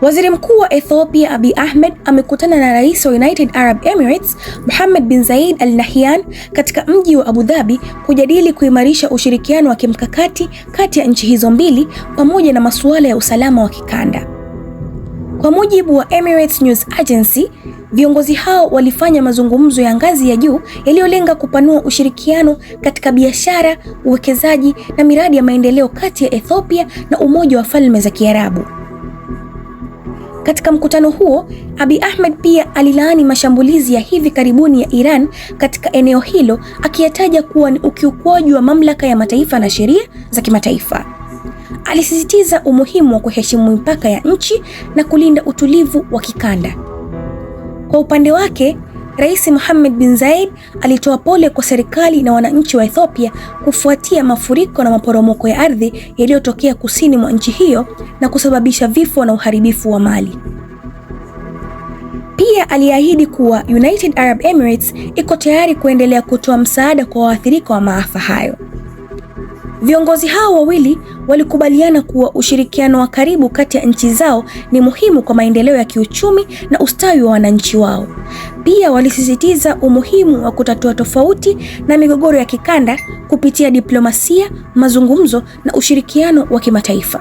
Waziri Mkuu wa Ethiopia Abiy Ahmed amekutana na Rais wa United Arab Emirates Mohammed bin Zayed Al Nahyan katika mji wa Abu Dhabi kujadili kuimarisha ushirikiano wa kimkakati kati ya nchi hizo mbili pamoja na masuala ya usalama wa kikanda. Kwa mujibu wa Emirates News Agency, viongozi hao walifanya mazungumzo ya ngazi ya juu yaliyolenga kupanua ushirikiano katika biashara, uwekezaji na miradi ya maendeleo kati ya Ethiopia na Umoja wa Falme za Kiarabu. Katika mkutano huo, Abiy Ahmed pia alilaani mashambulizi ya hivi karibuni ya Iran katika eneo hilo, akiyataja kuwa ni ukiukwaji wa mamlaka ya mataifa na sheria za kimataifa. Alisisitiza umuhimu wa kuheshimu mipaka ya nchi na kulinda utulivu wa kikanda. Kwa upande wake, Rais Mohammed bin Zayed alitoa pole kwa serikali na wananchi wa Ethiopia kufuatia mafuriko na maporomoko ya ardhi yaliyotokea kusini mwa nchi hiyo na kusababisha vifo na uharibifu wa mali. Pia aliahidi kuwa United Arab Emirates iko tayari kuendelea kutoa msaada kwa waathirika wa maafa hayo. Viongozi hao wawili walikubaliana kuwa ushirikiano wa karibu kati ya nchi zao ni muhimu kwa maendeleo ya kiuchumi na ustawi wa wananchi wao. Pia walisisitiza umuhimu wa kutatua tofauti na migogoro ya kikanda kupitia diplomasia, mazungumzo na ushirikiano wa kimataifa.